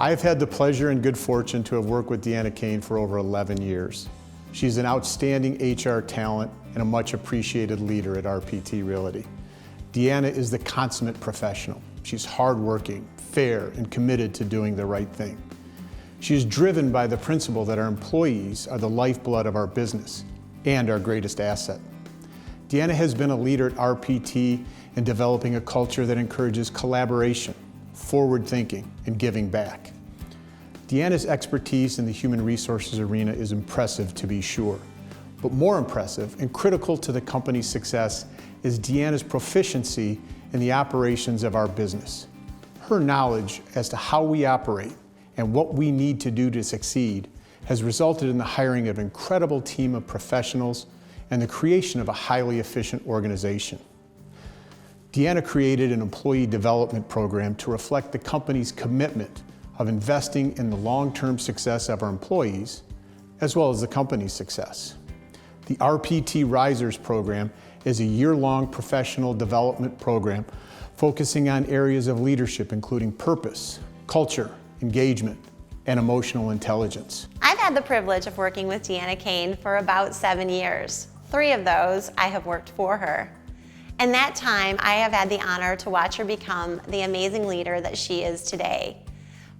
I've had the pleasure and good fortune to have worked with Deanna Cain for over 11 years. She's an outstanding HR talent and a much appreciated leader at RPT Realty. Deanna is the consummate professional. She's hardworking, fair, and committed to doing the right thing. She is driven by the principle that our employees are the lifeblood of our business and our greatest asset. Deanna has been a leader at RPT in developing a culture that encourages collaboration, forward thinking, and giving back. Deanna's expertise in the human resources arena is impressive, to be sure, but more impressive and critical to the company's success is Deanna's proficiency in the operations of our business. Her knowledge as to how we operate and what we need to do to succeed has resulted in the hiring of an incredible team of professionals and the creation of a highly efficient organization. Deanna created an employee development program to reflect the company's commitment of investing in the long-term success of our employees, as well as the company's success. The RPT Risers program is a year-long professional development program focusing on areas of leadership including purpose, culture, engagement, and emotional intelligence. I've had the privilege of working with Deanna Cain for about 7 years. 3 of those I have worked for her. In that time, I have had the honor to watch her become the amazing leader that she is today.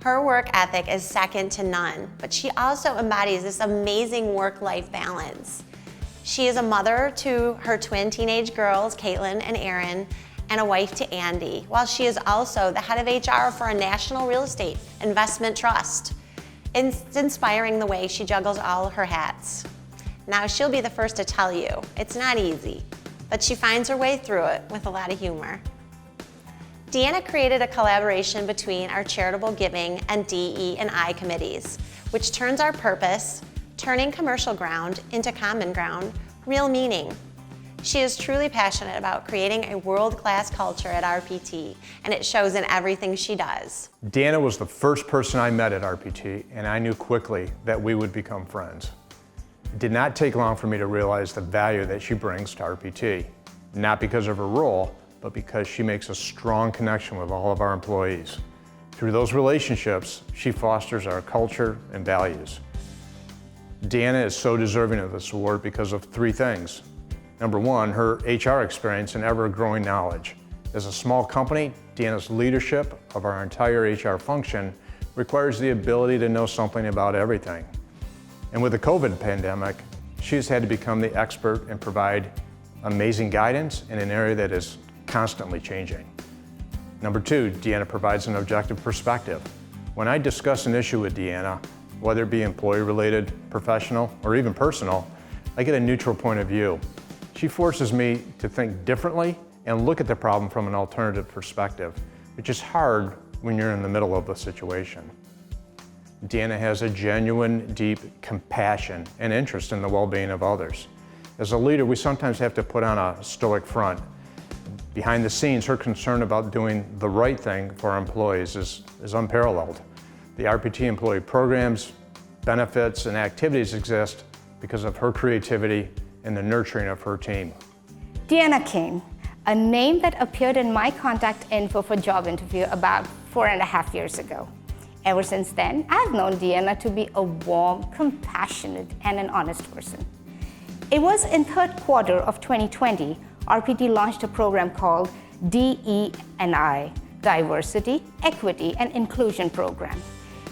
Her work ethic is second to none, but she also embodies this amazing work-life balance. She is a mother to her twin teenage girls, Caitlin and Erin, and a wife to Andy, while she is also the head of HR for a national real estate investment trust. It's inspiring the way she juggles all her hats. Now, she'll be the first to tell you, it's not easy, but she finds her way through it with a lot of humor. Deanna created a collaboration between our charitable giving and DE&I committees, which turns our purpose, turning commercial ground into common ground, real meaning. She is truly passionate about creating a world-class culture at RPT, and it shows in everything she does. Deanna was the first person I met at RPT, and I knew quickly that we would become friends. It did not take long for me to realize the value that she brings to RPT, not because of her role, but because she makes a strong connection with all of our employees. Through those relationships, she fosters our culture and values. Deanna is so deserving of this award because of 3 things. Number 1, her HR experience and ever-growing knowledge. As a small company, Deanna's leadership of our entire HR function requires the ability to know something about everything. And with the COVID pandemic, she's had to become the expert and provide amazing guidance in an area that is constantly changing. Number 2, Deanna provides an objective perspective. When I discuss an issue with Deanna, whether it be employee-related, professional, or even personal, I get a neutral point of view. She forces me to think differently and look at the problem from an alternative perspective, which is hard when you're in the middle of the situation. Deanna has a genuine, deep compassion and interest in the well-being of others. As a leader, we sometimes have to put on a stoic front. Behind the scenes, her concern about doing the right thing for our employees is unparalleled. The RPT employee programs, benefits, and activities exist because of her creativity and the nurturing of her team. Deanna Cain, a name that appeared in my contact info for job interview about 4.5 years ago. Ever since then, I've known Deanna to be a warm, compassionate, and an honest person. It was in third quarter of 2020, RPT launched a program called DE&I, Diversity, Equity, and Inclusion Program.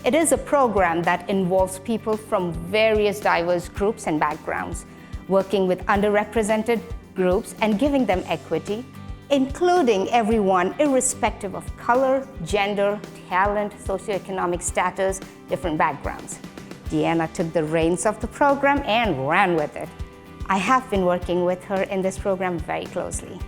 It is a program that involves people from various diverse groups and backgrounds, working with underrepresented groups and giving them equity, including everyone irrespective of color, gender, talent, socioeconomic status, different backgrounds. Deanna took the reins of the program and ran with it. I have been working with her in this program very closely.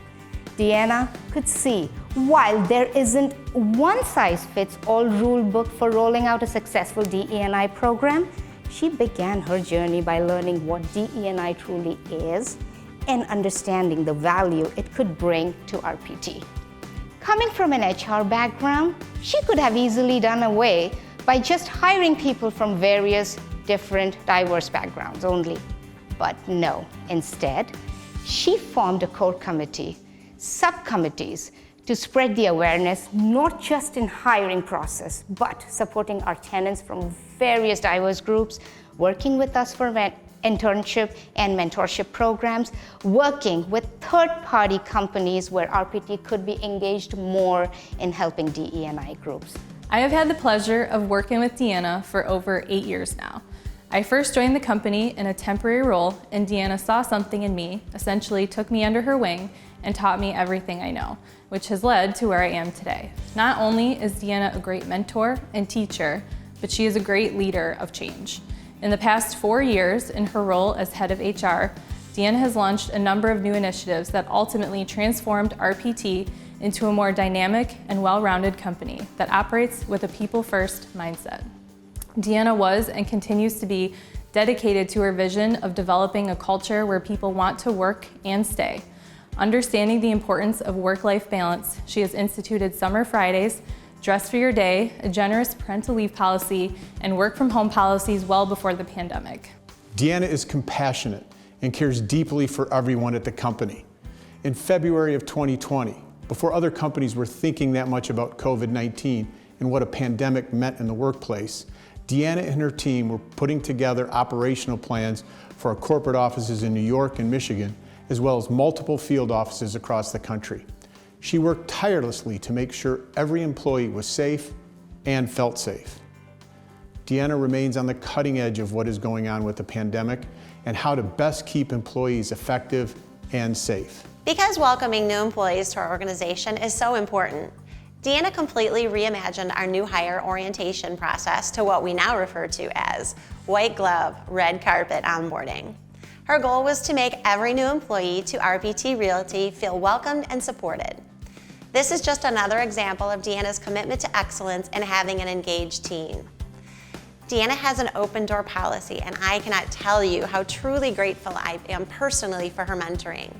Deanna could see, while there isn't one-size-fits-all rule book for rolling out a successful DE&I program, she began her journey by learning what DE&I truly is and understanding the value it could bring to RPT. Coming from an HR background, she could have easily done away by just hiring people from various different diverse backgrounds only. But no, instead, she formed a core committee, subcommittees, to spread the awareness, not just in hiring process, but supporting our tenants from various diverse groups, working with us for internship and mentorship programs, working with third-party companies where RPT could be engaged more in helping DE&I groups. I have had the pleasure of working with Deanna for over 8 years now. I first joined the company in a temporary role, and Deanna saw something in me, essentially took me under her wing, and taught me everything I know, which has led to where I am today. Not only is Deanna a great mentor and teacher, but she is a great leader of change. In the past 4 years, in her role as head of HR, Deanna has launched a number of new initiatives that ultimately transformed RPT into a more dynamic and well-rounded company that operates with a people-first mindset. Deanna was and continues to be dedicated to her vision of developing a culture where people want to work and stay. Understanding the importance of work-life balance, she has instituted summer Fridays, dress for your day, a generous parental leave policy, and work-from-home policies well before the pandemic. Deanna is compassionate and cares deeply for everyone at the company. In February of 2020, before other companies were thinking that much about COVID-19 and what a pandemic meant in the workplace, Deanna and her team were putting together operational plans for our corporate offices in New York and Michigan, as well as multiple field offices across the country. She worked tirelessly to make sure every employee was safe and felt safe. Deanna remains on the cutting edge of what is going on with the pandemic and how to best keep employees effective and safe. Because welcoming new employees to our organization is so important, Deanna completely reimagined our new hire orientation process to what we now refer to as white glove, red carpet onboarding. Her goal was to make every new employee to RPT Realty feel welcomed and supported. This is just another example of Deanna's commitment to excellence and having an engaged team. Deanna has an open door policy, and I cannot tell you how truly grateful I am personally for her mentoring.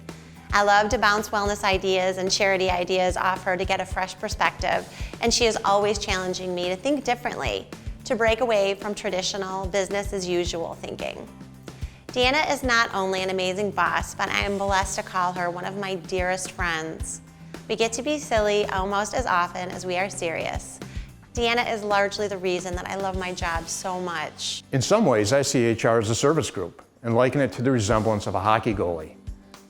I love to bounce wellness ideas and charity ideas off her to get a fresh perspective, and she is always challenging me to think differently, to break away from traditional business as usual thinking. Deanna is not only an amazing boss, but I am blessed to call her one of my dearest friends. We get to be silly almost as often as we are serious. Deanna is largely the reason that I love my job so much. In some ways, I see HR as a service group and liken it to the resemblance of a hockey goalie.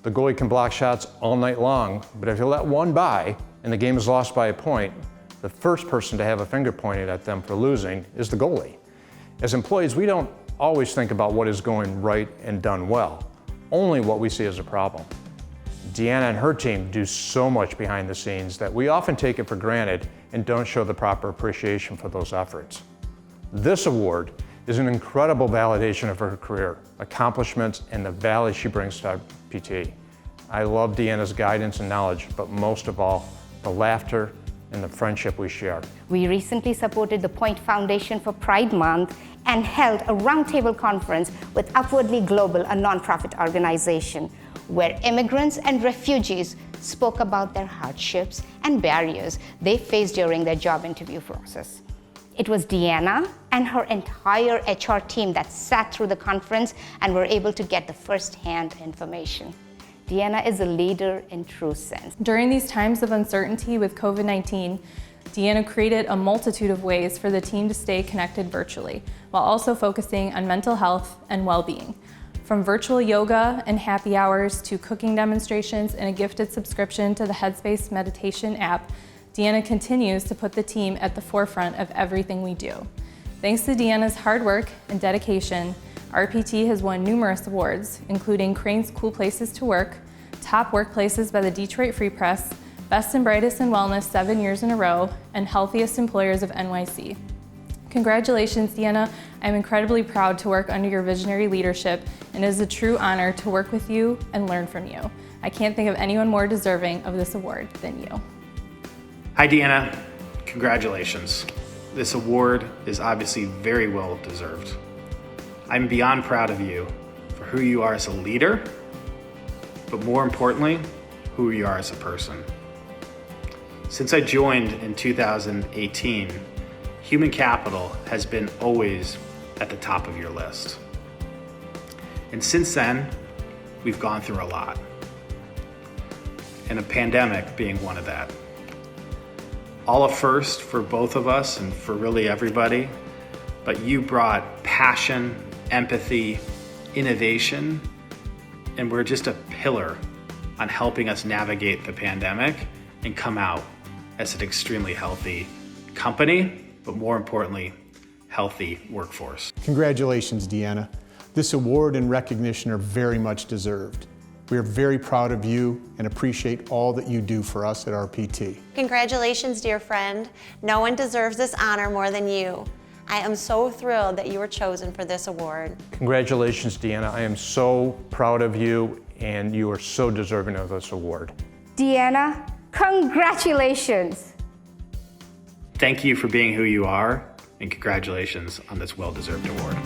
The goalie can block shots all night long, but if you let one by and the game is lost by a point, the first person to have a finger pointed at them for losing is the goalie. As employees, we don't always think about what is going right and done well, only what we see as a problem. Deanna and her team do so much behind the scenes that we often take it for granted and don't show the proper appreciation for those efforts. This award is an incredible validation of her career, accomplishments, and the value she brings to RPT. I love Deanna's guidance and knowledge, but most of all, the laughter and the friendship we share. We recently supported the Point Foundation for Pride Month and held a roundtable conference with Upwardly Global, a nonprofit organization, where immigrants and refugees spoke about their hardships and barriers they faced during their job interview process. It was Deanna and her entire HR team that sat through the conference and were able to get the first-hand information. Deanna is a leader in true sense. During these times of uncertainty with COVID-19, Deanna created a multitude of ways for the team to stay connected virtually, while also focusing on mental health and well-being. From virtual yoga and happy hours to cooking demonstrations and a gifted subscription to the Headspace meditation app, Deanna continues to put the team at the forefront of everything we do. Thanks to Deanna's hard work and dedication, RPT has won numerous awards, including Crane's Cool Places to Work, Top Workplaces by the Detroit Free Press, Best and Brightest in Wellness 7 years in a row, and Healthiest Employers of NYC. Congratulations, Deanna. I'm incredibly proud to work under your visionary leadership, and it is a true honor to work with you and learn from you. I can't think of anyone more deserving of this award than you. Hi, Deanna. Congratulations. This award is obviously very well deserved. I'm beyond proud of you for who you are as a leader, but more importantly, who you are as a person. Since I joined in 2018, human capital has been always at the top of your list. And since then, we've gone through a lot, and a pandemic being one of that. all a first for both of us and for really everybody, but you brought passion, empathy, innovation, and we're just a pillar on helping us navigate the pandemic and come out as an extremely healthy company, but more importantly, healthy workforce. Congratulations, Deanna. This award and recognition are very much deserved. We are very proud of you and appreciate all that you do for us at RPT. Congratulations, dear friend. No one deserves this honor more than you. I am so thrilled that you were chosen for this award. Congratulations, Deanna. I am so proud of you, and you are so deserving of this award. Deanna, congratulations. Thank you for being who you are, and congratulations on this well-deserved award.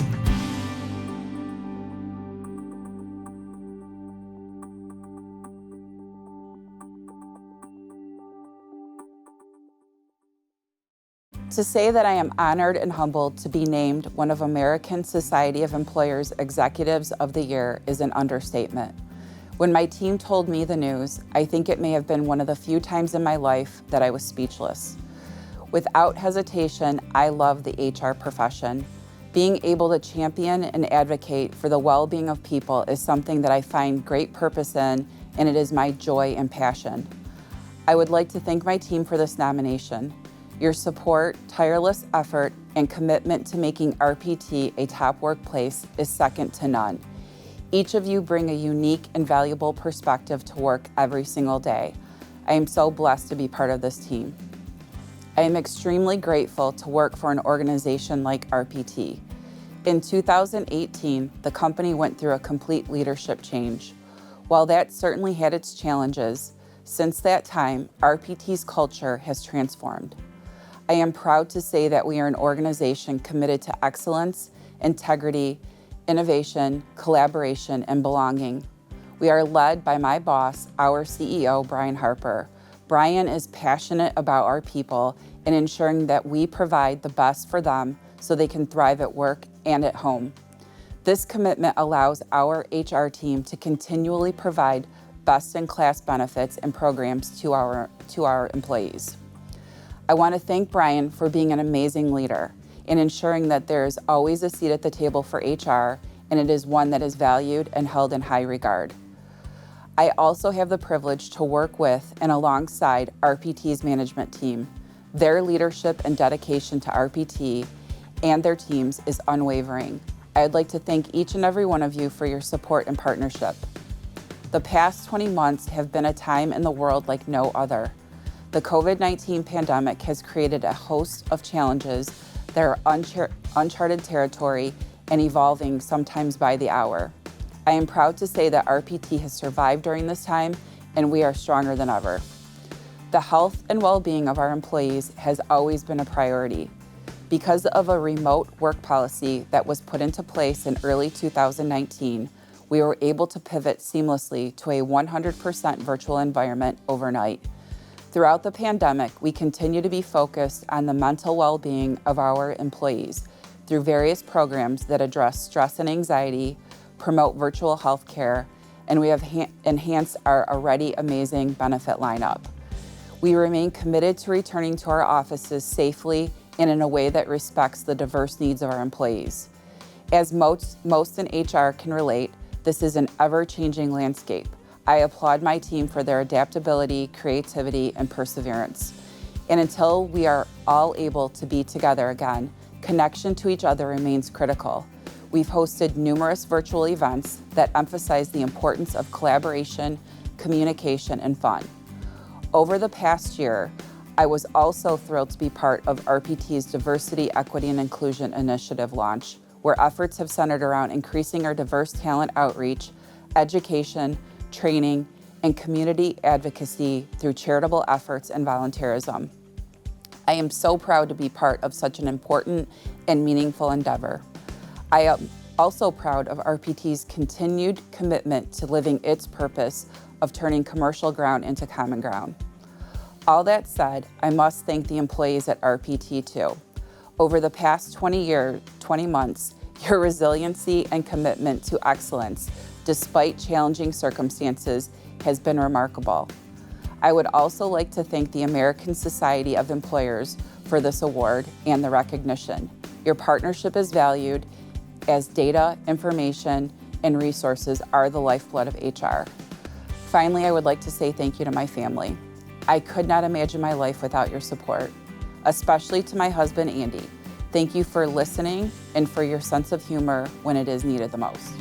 To say that I am honored and humbled to be named one of American Society of Employers Executives of the Year is an understatement. When my team told me the news, I think it may have been one of the few times in my life that I was speechless. Without hesitation, I love the HR profession. Being able to champion and advocate for the well-being of people is something that I find great purpose in, and it is my joy and passion. I would like to thank my team for this nomination. Your support, tireless effort, and commitment to making RPT a top workplace is second to none. Each of you bring a unique and valuable perspective to work every single day. I am so blessed to be part of this team. I am extremely grateful to work for an organization like RPT. In 2018, the company went through a complete leadership change. While that certainly had its challenges, since that time, RPT's culture has transformed. I am proud to say that we are an organization committed to excellence, integrity, innovation, collaboration, and belonging. We are led by my boss, our CEO, Brian Harper. Brian is passionate about our people and ensuring that we provide the best for them so they can thrive at work and at home. This commitment allows our HR team to continually provide best-in-class benefits and programs to our employees. I want to thank Brian for being an amazing leader and ensuring that there is always a seat at the table for HR, and it is one that is valued and held in high regard. I also have the privilege to work with and alongside RPT's management team. Their leadership and dedication to RPT and their teams is unwavering. I'd like to thank each and every one of you for your support and partnership. The past 20 months have been a time in the world like no other. The COVID-19 pandemic has created a host of challenges that are uncharted territory and evolving sometimes by the hour. I am proud to say that RPT has survived during this time, and we are stronger than ever. The health and well-being of our employees has always been a priority. Because of a remote work policy that was put into place in early 2019, we were able to pivot seamlessly to a 100% virtual environment overnight. Throughout the pandemic, we continue to be focused on the mental well-being of our employees through various programs that address stress and anxiety, promote virtual health care, and we have enhanced our already amazing benefit lineup. We remain committed to returning to our offices safely and in a way that respects the diverse needs of our employees. As most in HR can relate, this is an ever-changing landscape. I applaud my team for their adaptability, creativity, and perseverance. And until we are all able to be together again, connection to each other remains critical. We've hosted numerous virtual events that emphasize the importance of collaboration, communication, and fun. Over the past year, I was also thrilled to be part of RPT's Diversity, Equity, and Inclusion Initiative launch, where efforts have centered around increasing our diverse talent outreach, education, training, and community advocacy through charitable efforts and volunteerism. I am so proud to be part of such an important and meaningful endeavor. I am also proud of RPT's continued commitment to living its purpose of turning commercial ground into common ground. All that said, I must thank the employees at RPT too. Over the past 20 months, your resiliency and commitment to excellence, despite challenging circumstances, has been remarkable. I would also like to thank the American Society of Employers for this award and the recognition. Your partnership is valued as data, information, and resources are the lifeblood of HR. Finally, I would like to say thank you to my family. I could not imagine my life without your support, especially to my husband, Andy. Thank you for listening and for your sense of humor when it is needed the most.